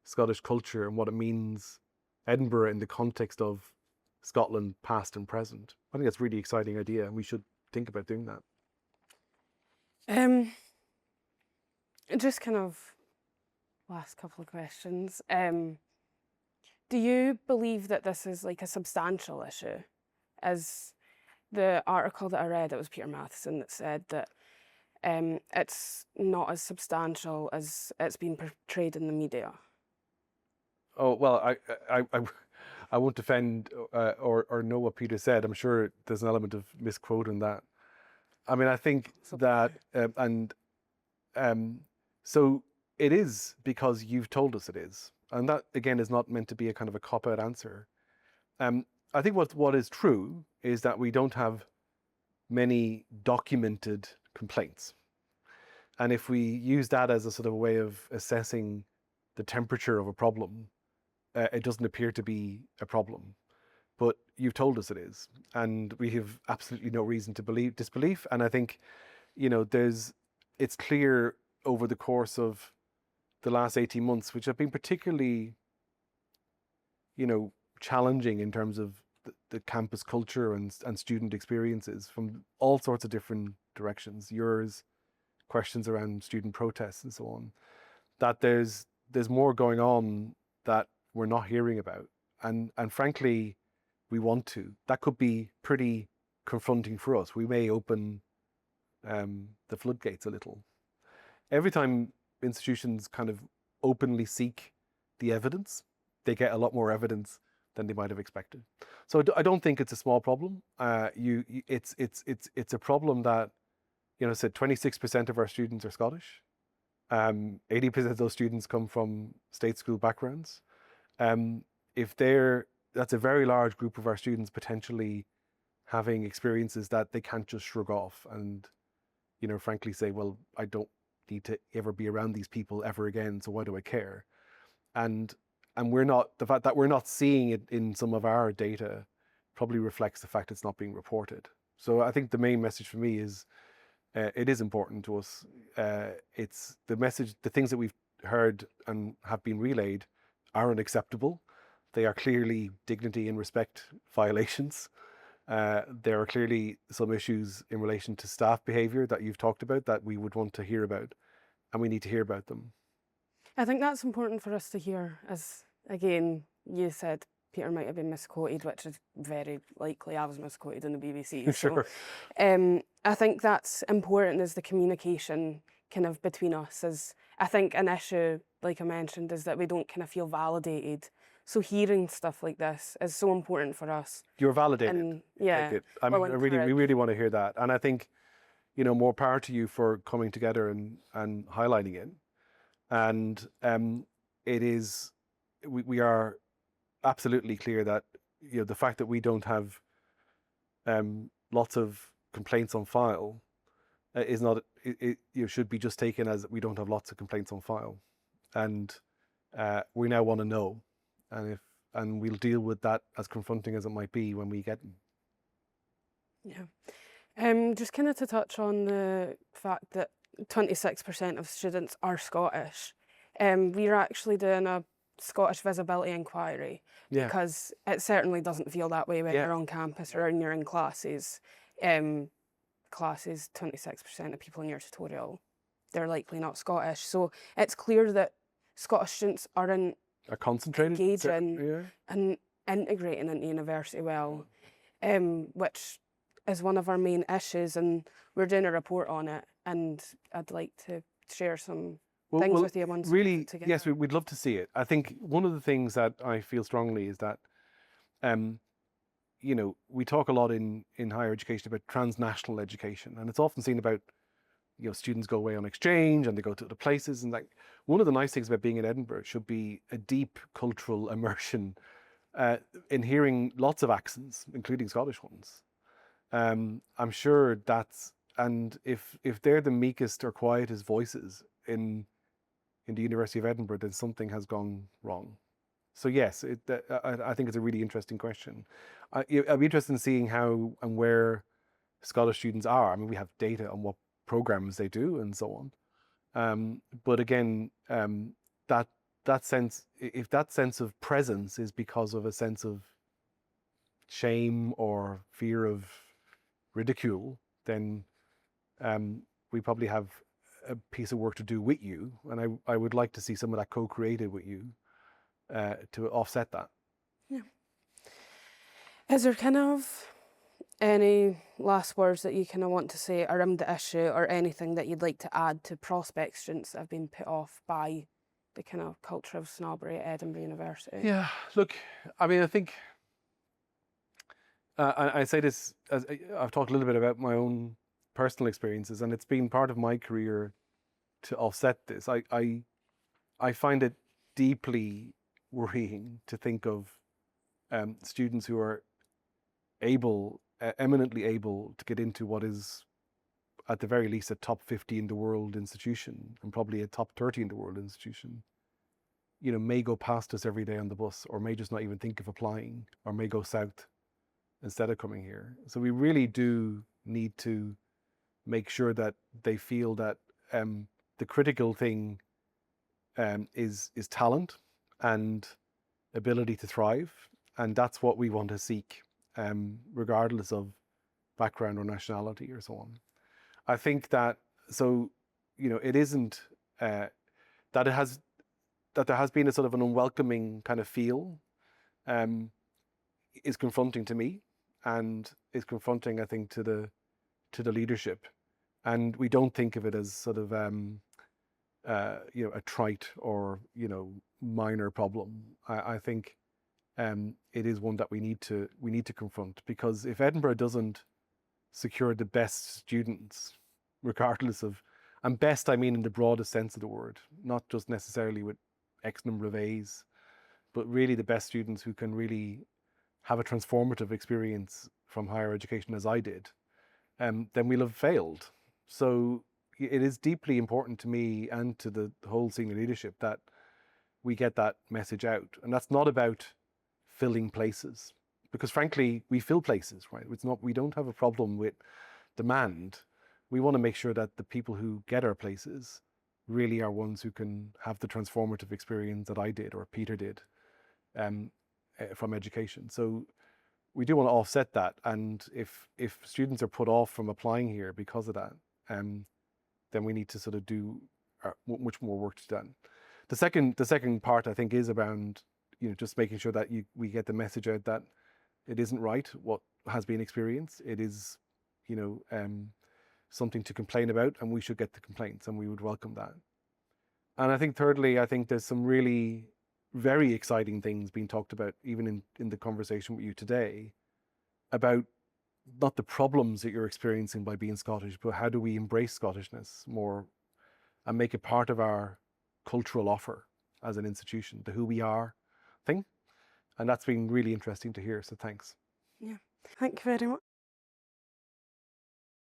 Scottish culture and what it means, Edinburgh in the context of Scotland past and present? I think that's a really exciting idea, and we should think about doing that. Just kind of last couple of questions. Do you believe that this is a substantial issue? As the article that I read, it was Peter Matheson that said that it's not as substantial as it's been portrayed in the media. Oh, well, I won't defend or know what Peter said. I'm sure there's an element of misquote in that. I mean, I think that, so it is because you've told us it is. And that, again, is not meant to be a kind of a cop-out answer. I think what is true is that we don't have many documented complaints. And if we use that as a sort of way of assessing the temperature of a problem, it doesn't appear to be a problem. But you've told us it is, and we have absolutely no reason to disbelief. And I think, it's clear over the course of the last 18 months, which have been particularly, challenging in terms of the campus culture and student experiences from all sorts of different directions. Yours, questions around student protests and so on, that there's more going on that we're not hearing about. And frankly, we want to. That could be pretty confronting for us. We may open the floodgates a little. Every time institutions kind of openly seek the evidence, they get a lot more evidence than they might have expected. So I don't think it's a small problem. It's a problem that, said 26% of our students are Scottish. 80% of those students come from state school backgrounds. That's a very large group of our students potentially having experiences that they can't just shrug off and, frankly say, well, I don't need to ever be around these people ever again, so why do I care? And the fact that we're not seeing it in some of our data probably reflects the fact it's not being reported. So I think the main message for me is it is important to us. It's the message, the things that we've heard and have been relayed are unacceptable. They are clearly dignity and respect violations. There are clearly some issues in relation to staff behaviour that you've talked about that we would want to hear about, and we need to hear about them. I think that's important for us to hear, as, again, you said Peter might have been misquoted, which is very likely. I was misquoted in the BBC. Sure. So, I think that's important, as the communication kind of between us. As I think an issue, like I mentioned, is that we don't kind of feel validated. So hearing stuff like this is so important for us. You're validated. And yeah, we really want to hear that. And I think, more power to you for coming together and highlighting it. And we are absolutely clear that, the fact that we don't have lots of complaints on file is not, should be just taken as we don't have lots of complaints on file. And we now want to know. And we'll deal with that, as confronting as it might be, when we get them. Yeah. Just kind of to touch on the fact that 26% of students are Scottish. We're actually doing a Scottish visibility inquiry because it certainly doesn't feel that way when you're on campus or when you're in classes. 26% of people in your tutorial, they're likely not Scottish. So it's clear that Scottish students aren't concentrated, engaging and integrating into university well, which is one of our main issues, and we're doing a report on it, and I'd like to share some things with you once really, yes, we'd love to see it. I think one of the things that I feel strongly is that, we talk a lot in higher education about transnational education, and it's often seen about, students go away on exchange and they go to other places, and one of the nice things about being in Edinburgh should be a deep cultural immersion in hearing lots of accents, including Scottish ones. I'm sure and if they're the meekest or quietest voices in the University of Edinburgh, then something has gone wrong. So yes, I think it's a really interesting question. I'd be interested in seeing how and where Scottish students are. I mean, we have data on what programs they do and so on. But again, that sense, if that sense of presence is because of a sense of shame or fear of ridicule, then we probably have a piece of work to do with you. And I would like to see some of that co-created with you to offset that. Yeah. Is there kind of Any last words that you kind of want to say around the issue, or anything that you'd like to add to prospect students that have been put off by the kind of culture of snobbery at Edinburgh University? Yeah, look, I mean, I think I say this as I've talked a little bit about my own personal experiences, and it's been part of my career to offset this. I find it deeply worrying to think of students who are eminently able to get into what is, at the very least, a top 50 in the world institution, and probably a top 30 in the world institution, may go past us every day on the bus, or may just not even think of applying, or may go south instead of coming here. So we really do need to make sure that they feel that the critical thing is talent and ability to thrive, and that's what we want to seek, regardless of background or nationality or so on. I think that it isn't that there has been a sort of an unwelcoming kind of feel is confronting to me, and is confronting, I think, to the leadership, and we don't think of it as sort of a trite or minor problem. I think it is one that we need to confront, because if Edinburgh doesn't secure the best students, regardless of, and best I mean in the broadest sense of the word, not just necessarily with X number of A's, but really the best students who can really have a transformative experience from higher education, as I did, then we'll have failed. So it is deeply important to me and to the whole senior leadership that we get that message out. And that's not about filling places, because frankly, we fill places, right? We don't have a problem with demand. We want to make sure that the people who get our places really are ones who can have the transformative experience that I did or Peter did from education. So we do want to offset that. And if students are put off from applying here because of that, then we need to sort of do much more work to be done. The second part, I think, is around just making sure that we get the message out that it isn't right what has been experienced. It is something to complain about, and we should get the complaints, and we would welcome that. And I think thirdly, I think there's some really very exciting things being talked about, even in the conversation with you today, about not the problems that you're experiencing by being Scottish, but how do we embrace Scottishness more and make it part of our cultural offer as an institution, the who we are thing. And that's been really interesting to hear. So thanks. Yeah, thank you very much.